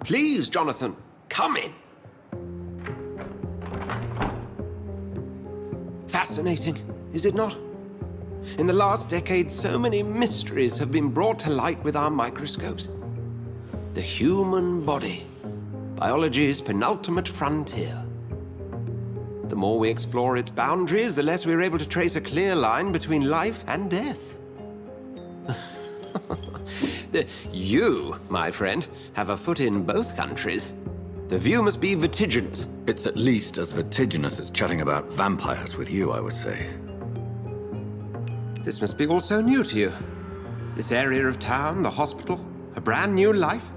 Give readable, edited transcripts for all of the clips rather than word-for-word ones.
Please, Jonathan, come in. Fascinating, is it not? In the last decade, so many mysteries have been brought to light with our microscopes. The human body, biology's penultimate frontier. The more we explore its boundaries, the less we're able to trace a clear line between life and death. You, my friend, have a foot in both countries. The view must be vertiginous. It's at least as vertiginous as chatting about vampires with you, I would say. This must be all so new to you. This area of town, the hospital, a brand new life.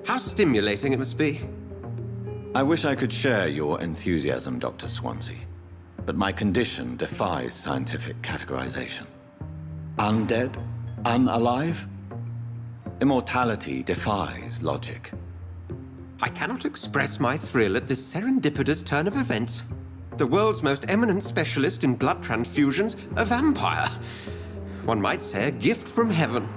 How stimulating it must be. I wish I could share your enthusiasm, Dr. Swansea, but my condition defies scientific categorization. Undead? Unalive? Immortality defies logic. I cannot express my thrill at this serendipitous turn of events. The world's most eminent specialist in blood transfusions, a vampire. One might say a gift from heaven.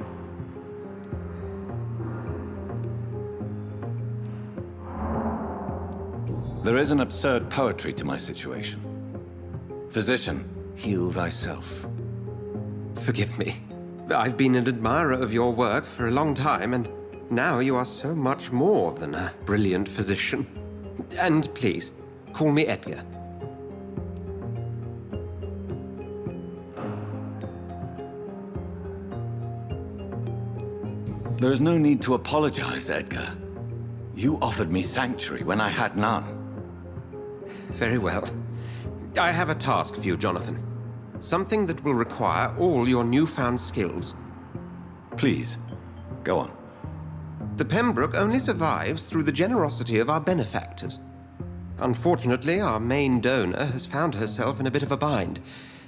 There is an absurd poetry to my situation. Physician, heal thyself. Forgive me. I've been an admirer of your work for a long time, and now you are so much more than a brilliant physician. And please, call me Edgar. There is no need to apologize, Edgar. You offered me sanctuary when I had none. Very well. I have a task for you, Jonathan. Something that will require all your newfound skills. Please, go on. The Pembroke only survives through the generosity of our benefactors. Unfortunately, our main donor has found herself in a bit of a bind.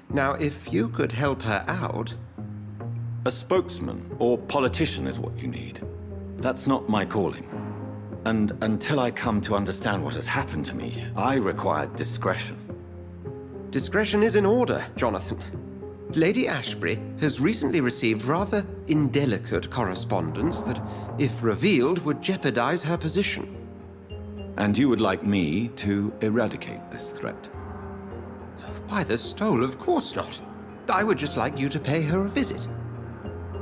Now, if you could help her out... A spokesman or politician is what you need. That's not my calling. And until I come to understand what has happened to me, I require discretion. Discretion is in order, Jonathan. Lady Ashbury has recently received rather indelicate correspondence that, if revealed, would jeopardize her position. And you would like me to eradicate this threat? By the stole, of course not. I would just like you to pay her a visit.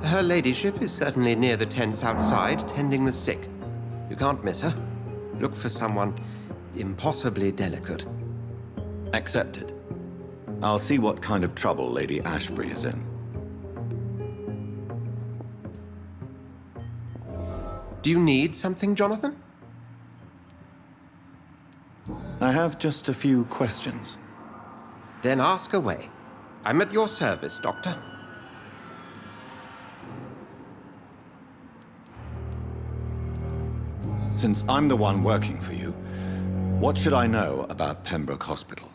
Her ladyship is certainly near the tents outside, tending the sick. You can't miss her. Look for someone impossibly delicate. Accepted. I'll see what kind of trouble Lady Ashbury is in. Do you need something, Jonathan? I have just a few questions. Then ask away. I'm at your service, Doctor. Since I'm the one working for you, what should I know about Pembroke Hospital?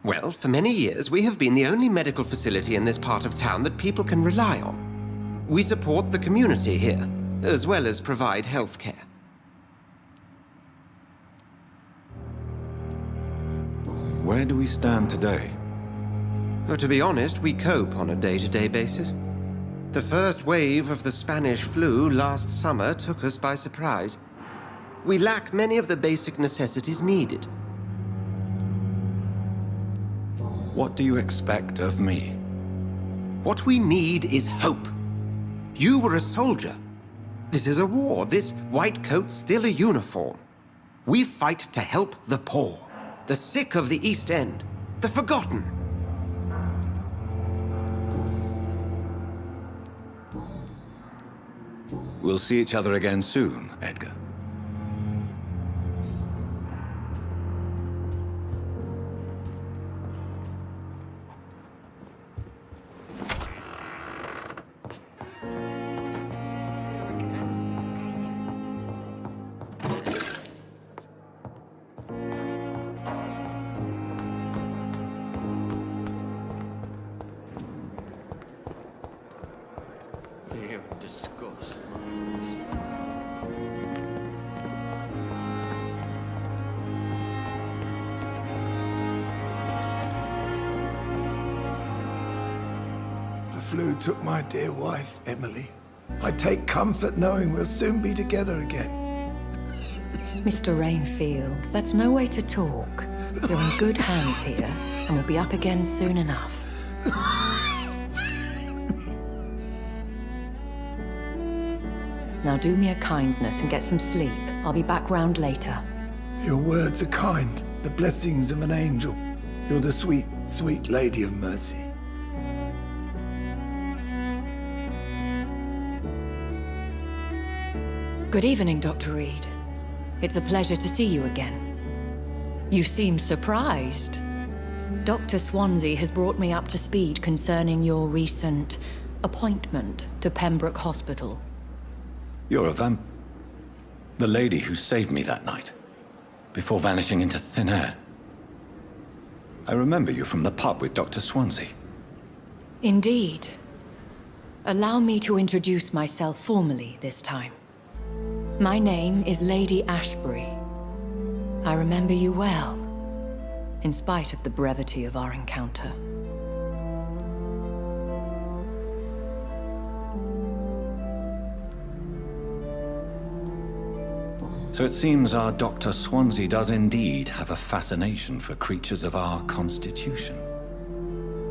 Well, for many years, we have been the only medical facility in this part of town that people can rely on. We support the community here, as well as provide health care. Where do we stand today? Well, to be honest, we cope on a day-to-day basis. The first wave of the Spanish flu last summer took us by surprise. We lack many of the basic necessities needed. What do you expect of me? What we need is hope. You were a soldier. This is a war. This white coat's still a uniform. We fight to help the poor, the sick of the East End, the forgotten. We'll see each other again soon, Edgar. The flu took my dear wife, Emily. I take comfort knowing we'll soon be together again. Mr. Rainfield, that's no way to talk. You're in good hands here, and we'll be up again soon enough. Now do me a kindness and get some sleep. I'll be back round later. Your words are kind, the blessings of an angel. You're the sweet, sweet Lady of Mercy. Good evening, Dr. Reed. It's a pleasure to see you again. You seem surprised. Dr. Swansea has brought me up to speed concerning your recent appointment to Pembroke Hospital. You're a the lady who saved me that night, before vanishing into thin air. I remember you from the pub with Dr. Swansea. Indeed. Allow me to introduce myself formally this time. My name is Lady Ashbury. I remember you well, in spite of the brevity of our encounter. So it seems our Dr. Swansea does indeed have a fascination for creatures of our constitution.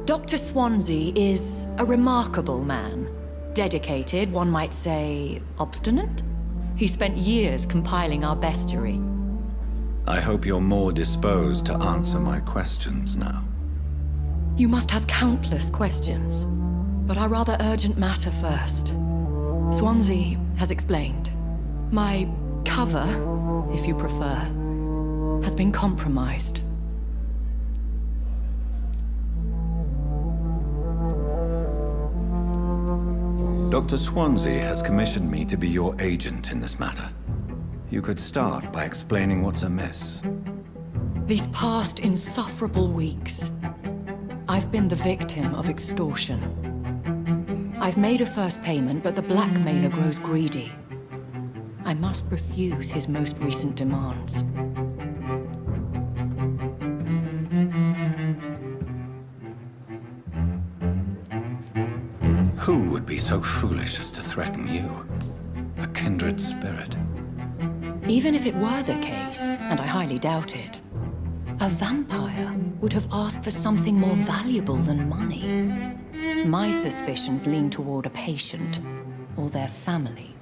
Dr. Swansea is a remarkable man. Dedicated, one might say, obstinate? He spent years compiling our bestiary. I hope you're more disposed to answer my questions now. You must have countless questions, but our rather urgent matter first. Swansea has explained. My cover, if you prefer, has been compromised. Dr. Swansea has commissioned me to be your agent in this matter. You could start by explaining what's amiss. These past insufferable weeks, I've been the victim of extortion. I've made a first payment, but the blackmailer grows greedy. I must refuse his most recent demands. Who would be so foolish as to threaten you? A kindred spirit. Even if it were the case, and I highly doubt it, a vampire would have asked for something more valuable than money. My suspicions lean toward a patient or their family.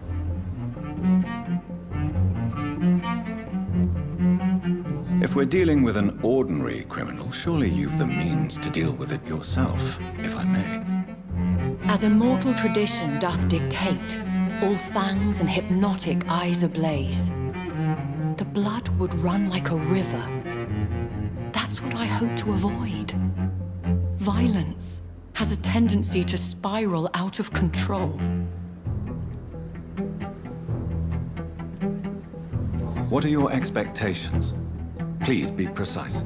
If we're dealing with an ordinary criminal, surely you've the means to deal with it yourself, if I may. As immortal tradition doth dictate, all fangs and hypnotic eyes ablaze, the blood would run like a river. That's what I hope to avoid. Violence has a tendency to spiral out of control. What are your expectations? Please be precise.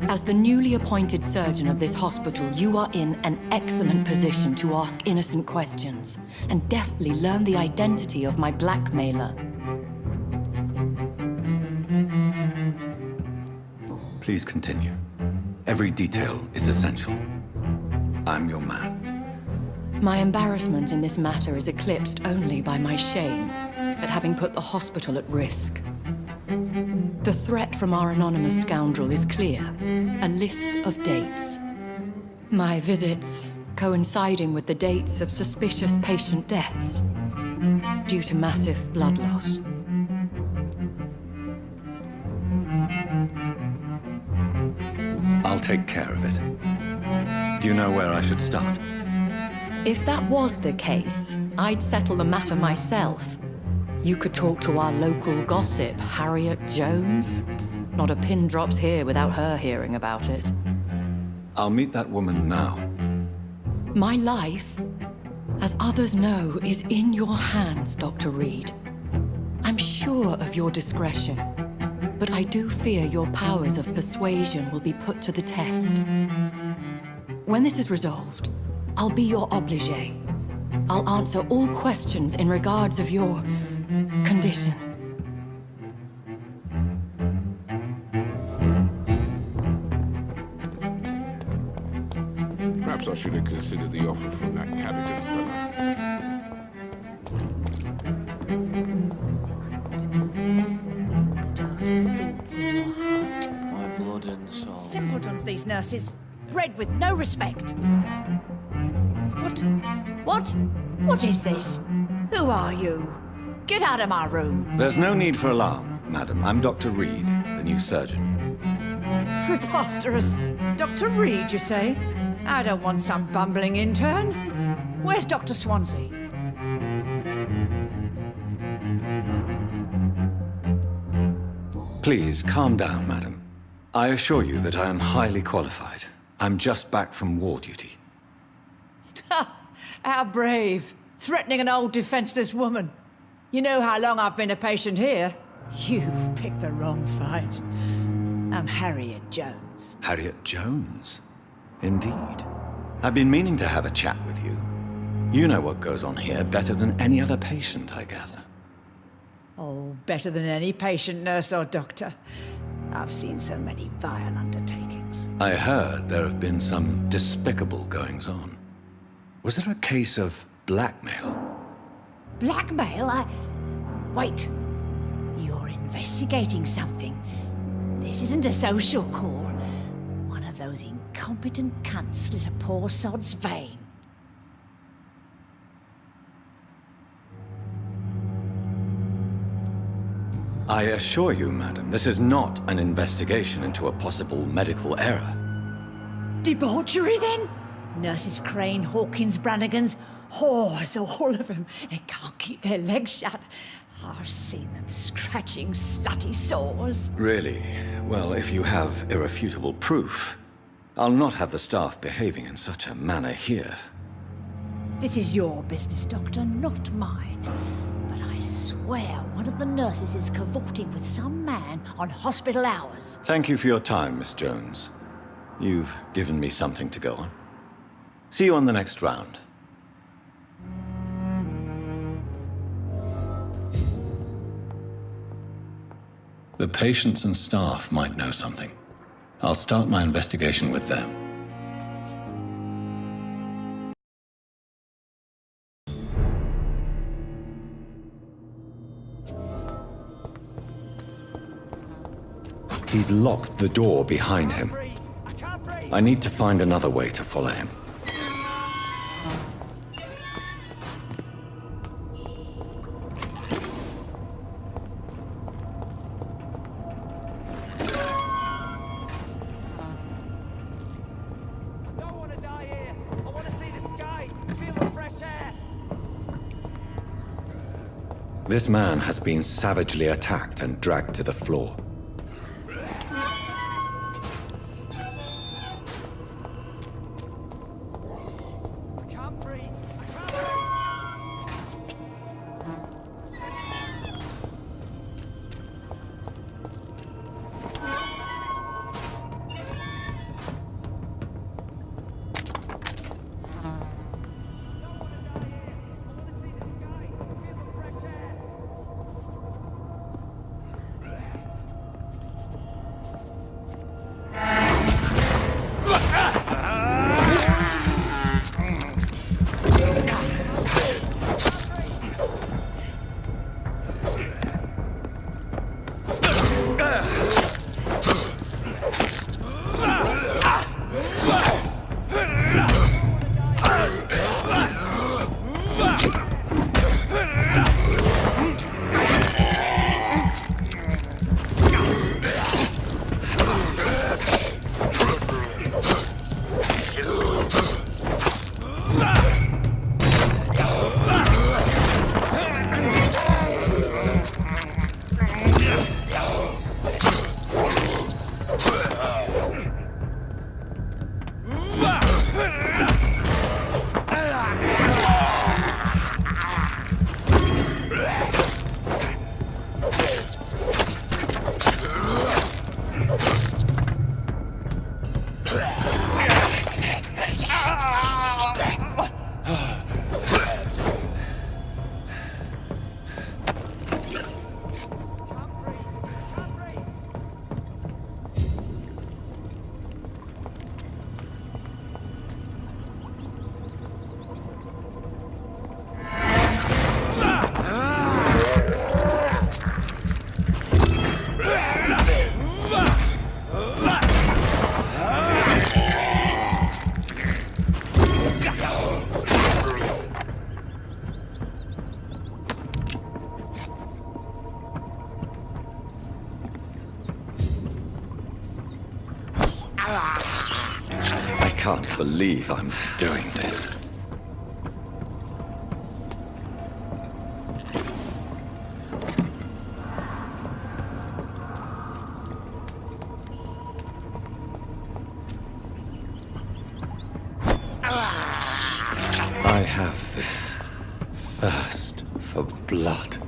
As the newly appointed surgeon of this hospital, you are in an excellent position to ask innocent questions and deftly learn the identity of my blackmailer. Please continue. Every detail is essential. I'm your man. My embarrassment in this matter is eclipsed only by my shame at having put the hospital at risk. The threat from our anonymous scoundrel is clear. A list of dates. My visits coinciding with the dates of suspicious patient deaths due to massive blood loss. I'll take care of it. Do you know where I should start? If that was the case, I'd settle the matter myself. You could talk to our local gossip, Harriet Jones. Not a pin drops here without her hearing about it. I'll meet that woman now. My life, as others know, is in your hands, Dr. Reed. I'm sure of your discretion, but I do fear your powers of persuasion will be put to the test. When this is resolved, I'll be your obligé. I'll answer all questions in regards of your condition. Perhaps I should have considered the offer from that Cadogan fellow. Simpletons, these nurses. Bred with no respect. What is this? Who are you? Get out of my room. There's no need for alarm, madam. I'm Dr. Reed, the new surgeon. Preposterous. Dr. Reed, you say? I don't want some bumbling intern. Where's Dr. Swansea? Please, calm down, madam. I assure you that I am highly qualified. I'm just back from war duty. How brave. Threatening an old defenseless woman. You know how long I've been a patient here? You've picked the wrong fight. I'm Harriet Jones. Harriet Jones? Indeed. I've been meaning to have a chat with you. You know what goes on here better than any other patient, I gather. Oh, better than any patient, nurse or doctor. I've seen so many vile undertakings. I heard there have been some despicable goings-on. Was there a case of blackmail? Blackmail? Wait. You're investigating something. This isn't a social call. One of those incompetent cunts slit a poor sod's vein. I assure you, madam, this is not an investigation into a possible medical error. Debauchery, then? Nurses Crane, Hawkins, Brannigans, whores, all of them. They can't keep their legs shut. I've seen them scratching slutty sores. Really? Well, if you have irrefutable proof, I'll not have the staff behaving in such a manner here. This is your business, Doctor, not mine. But I swear one of the nurses is cavorting with some man on hospital hours. Thank you for your time, Miss Jones. You've given me something to go on. See you on the next round. The patients and staff might know something. I'll start my investigation with them. He's locked the door behind him. I need to find another way to follow him. This man has been savagely attacked and dragged to the floor. can't believe I'm doing this. I have this thirst for blood.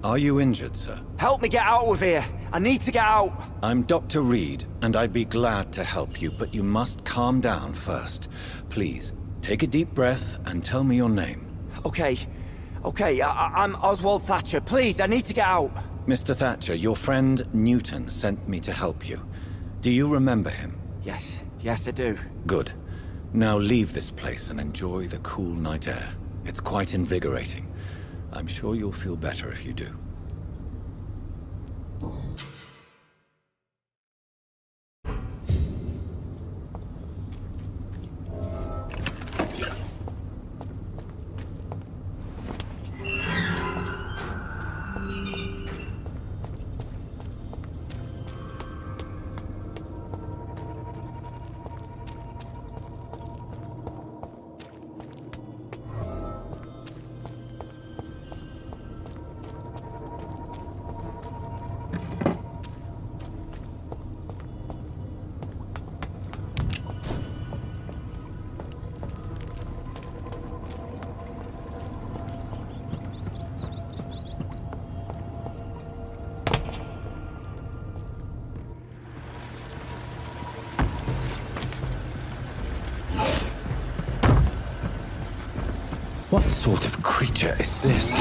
Are you injured, sir? Help me get out of here! I need to get out! I'm Dr. Reed, and I'd be glad to help you, but you must calm down first. Please, take a deep breath and tell me your name. Okay, I'm Oswald Thatcher. Please, I need to get out! Mr. Thatcher, your friend Newton sent me to help you. Do you remember him? Yes, I do. Good. Now leave this place and enjoy the cool night air. It's quite invigorating. I'm sure you'll feel better if you do. What sort of creature is this?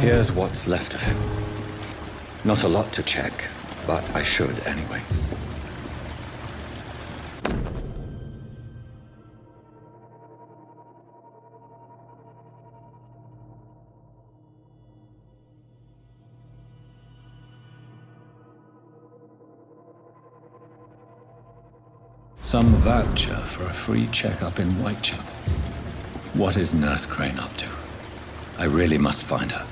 Here's what's left of him. Not a lot to check, but I should anyway. Some voucher for a free checkup in Whitechapel. What is Nurse Crane up to? I really must find her.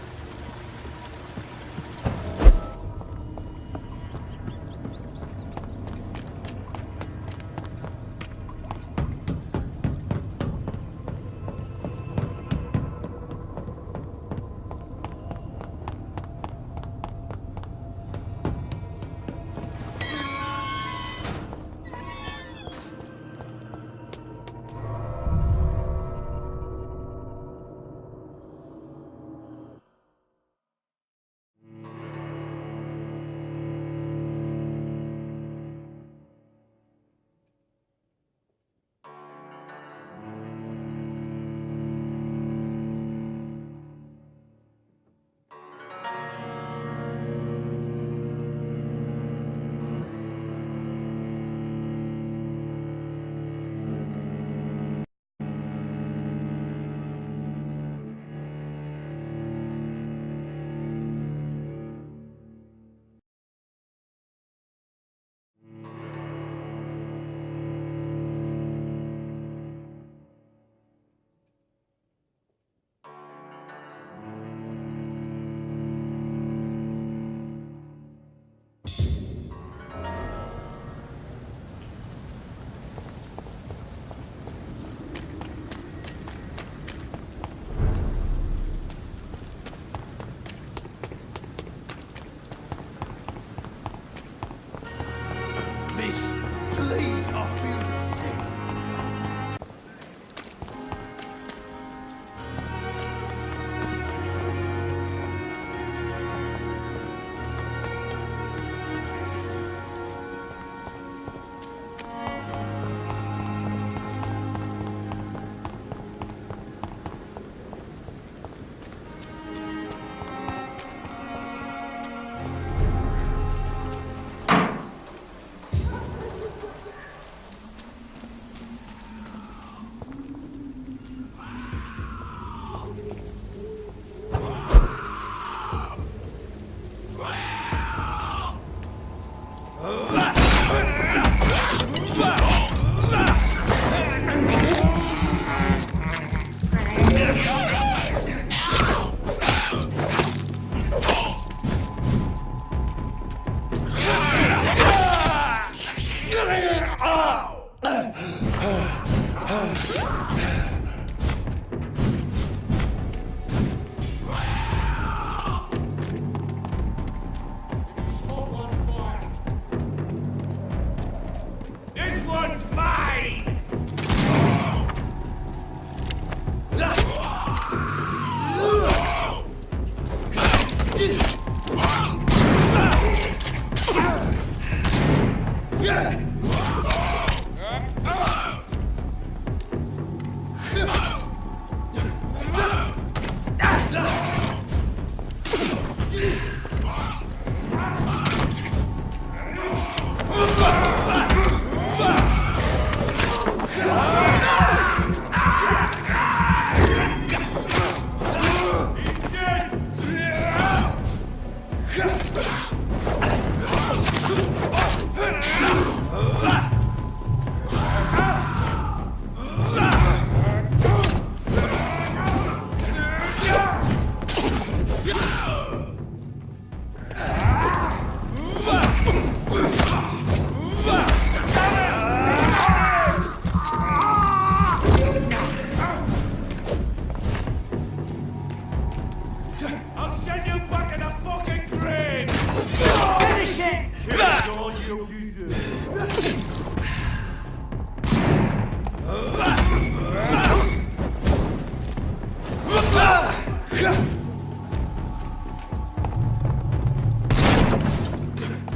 I'll send you back in a fucking grave! Finish it! It's all you deserve.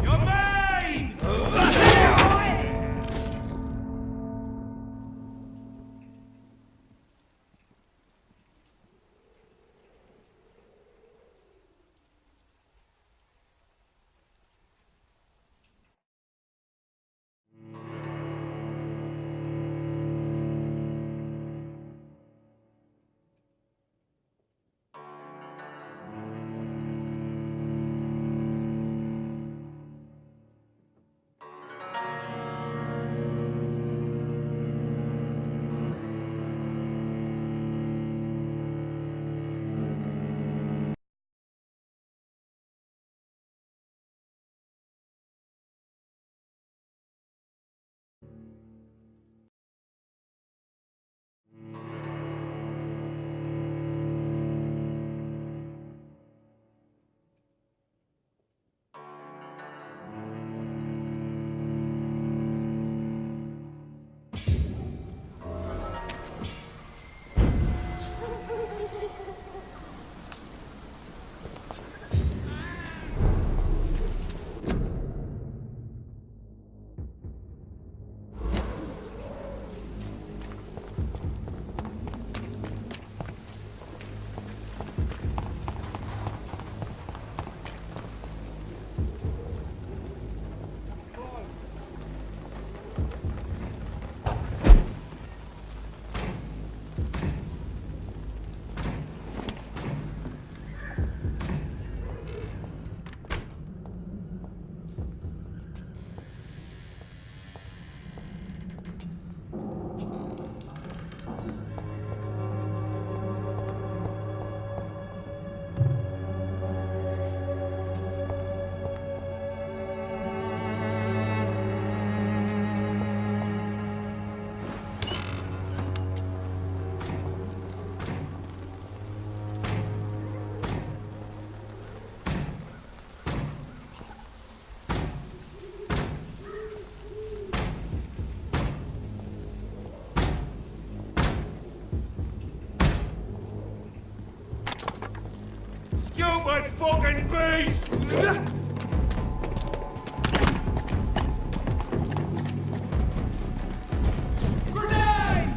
You're mine! Stupid fucking beast! Grenade!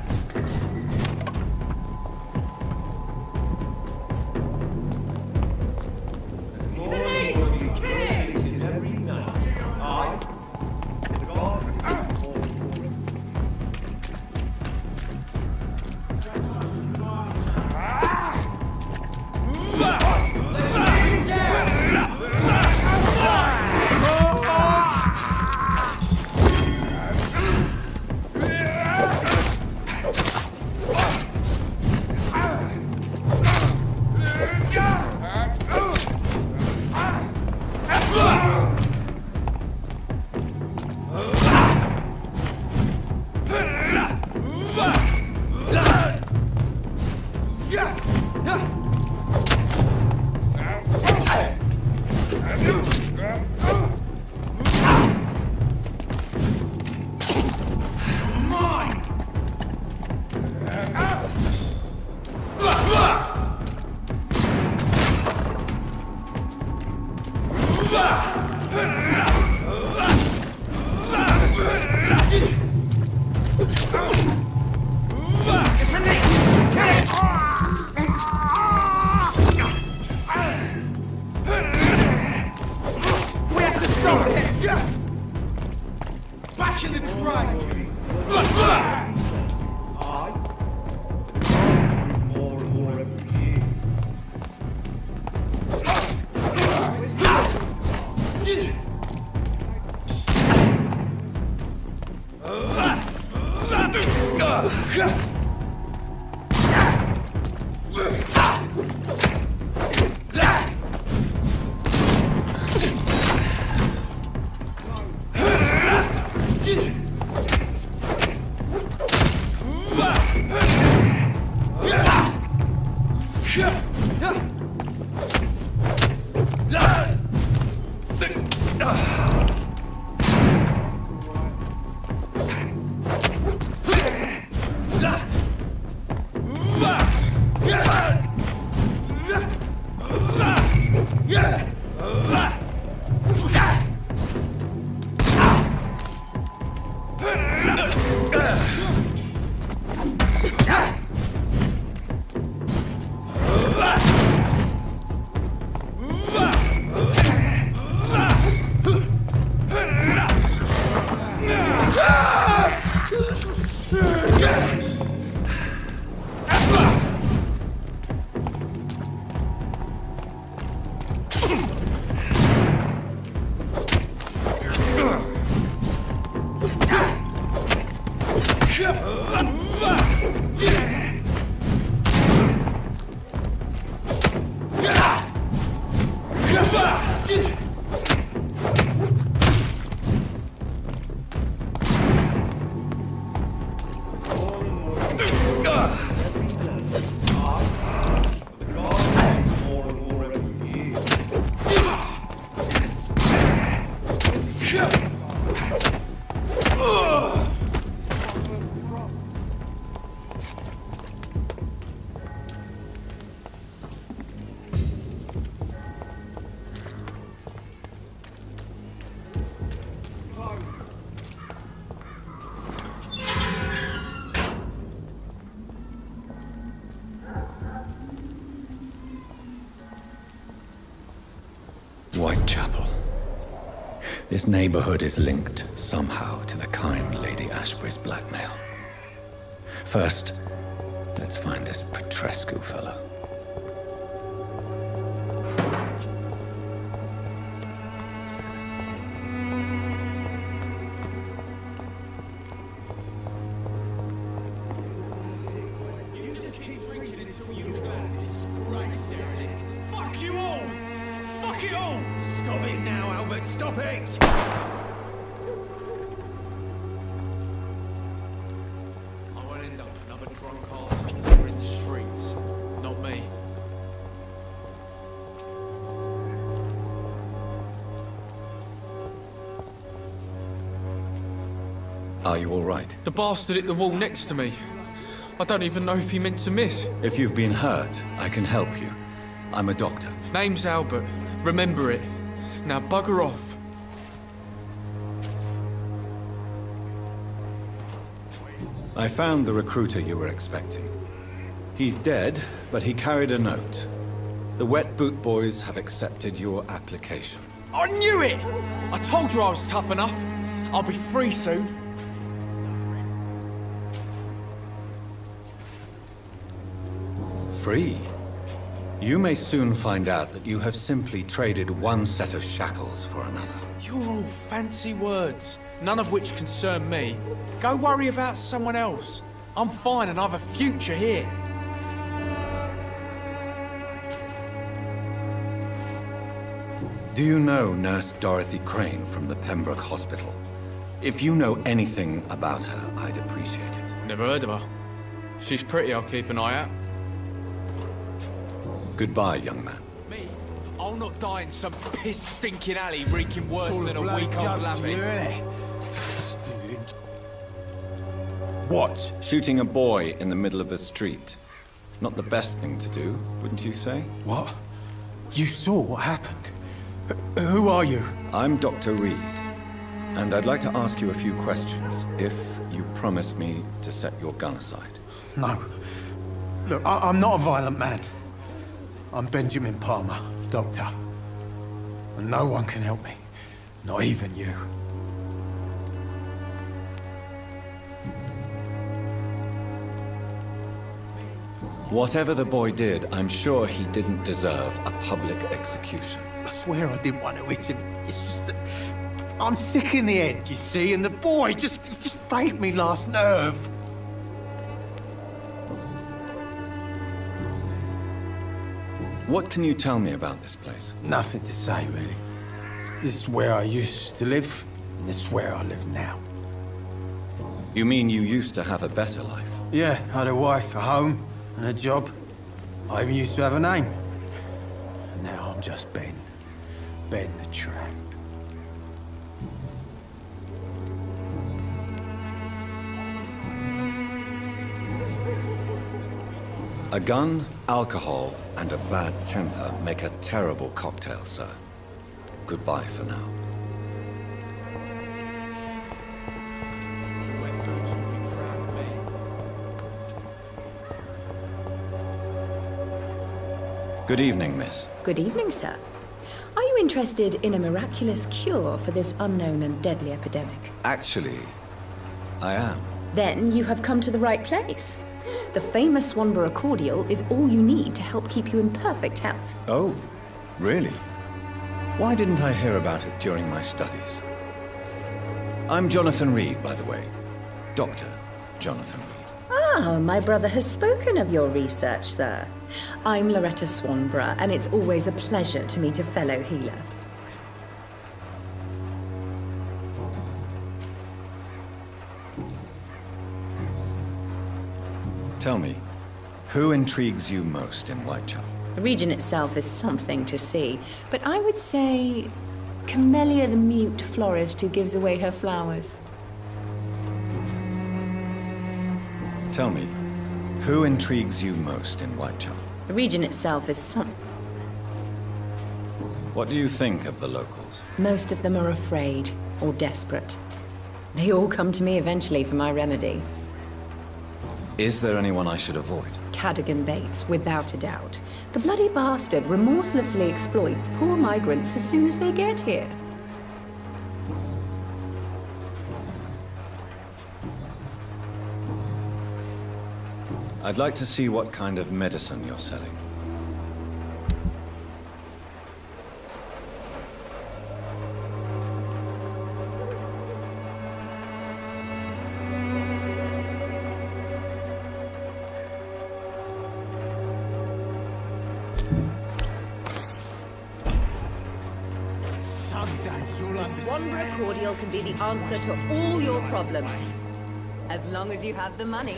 Whitechapel. This neighborhood is linked somehow to the kind Lady Ashbury's blackmail. First, let's find this Petrescu fellow. Fuck you all! Fuck it all! Stop it now, Albert, stop it! I won't end up another drunk arse somewhere in the streets. Not me. Are you all right? The bastard hit the wall next to me. I don't even know if he meant to miss. If you've been hurt, I can help you. I'm a doctor. Name's Albert. Remember it. Now bugger off. I found the recruiter you were expecting. He's dead, but he carried a note. The Wet Boot Boys have accepted your application. I knew it! I told you I was tough enough. I'll be free soon. Free? You may soon find out that you have simply traded one set of shackles for another. You're all fancy words, none of which concern me. Go worry about someone else. I'm fine and I've a future here. Do you know Nurse Dorothy Crane from the Pembroke Hospital? If you know anything about her, I'd appreciate it. Never heard of her. She's pretty, I'll keep an eye out. Goodbye, young man. Me? I'll not die in some piss-stinking alley reeking worse than a week-old lavvy. What? Shooting a boy in the middle of a street. Not the best thing to do, wouldn't you say? What? You saw what happened? Who are you? I'm Dr. Reed, and I'd like to ask you a few questions, if you promise me to set your gun aside. No. Look, I'm not a violent man. I'm Benjamin Palmer, doctor. And no one can help me. Not even you. Whatever the boy did, I'm sure he didn't deserve a public execution. I swear I didn't want to hit him. It's just that I'm sick in the head, you see, and the boy just frayed me last nerve. What can you tell me about this place? Nothing to say, really. This is where I used to live, and this is where I live now. You mean you used to have a better life? Yeah, I had a wife, a home, and a job. I even used to have a name. And now I'm just Ben. Ben the Tramp. A gun, alcohol, and a bad temper make a terrible cocktail, sir. Goodbye for now. Good evening, miss. Good evening, sir. Are you interested in a miraculous cure for this unknown and deadly epidemic? Actually, I am. Then you have come to the right place. The famous Swanborough cordial is all you need to help keep you in perfect health. Oh, really? Why didn't I hear about it during my studies? I'm Jonathan Reed, by the way. Dr. Jonathan Reed. Ah, my brother has spoken of your research, sir. I'm Loretta Swanborough, and it's always a pleasure to meet a fellow healer. Tell me, who intrigues you most in Whitechapel? The region itself is something to see, but I would say Camellia the mute florist who gives away her flowers. Tell me, who intrigues you most in Whitechapel? The region itself is What do you think of the locals? Most of them are afraid or desperate. They all come to me eventually for my remedy. Is there anyone I should avoid? Cadogan Bates, without a doubt. The bloody bastard remorselessly exploits poor migrants as soon as they get here. I'd like to see what kind of medicine you're selling. The Swanborough cordial can be the answer to all your problems. As long as you have the money.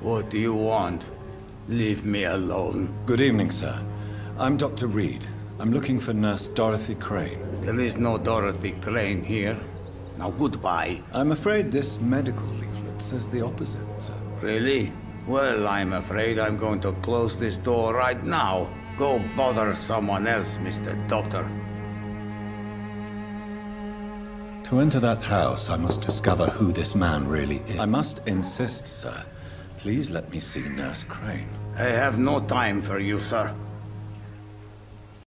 What do you want? Leave me alone. Good evening, sir. I'm Dr. Reed. I'm looking for Nurse Dorothy Crane. There is no Dorothy Crane here. Now goodbye. I'm afraid this medical leaflet says the opposite, sir. Really? Well, I'm afraid I'm going to close this door right now. Go bother someone else, Mr. Doctor. To enter that house, I must discover who this man really is. I must insist, sir. Please let me see Nurse Crane. I have no time for you, sir.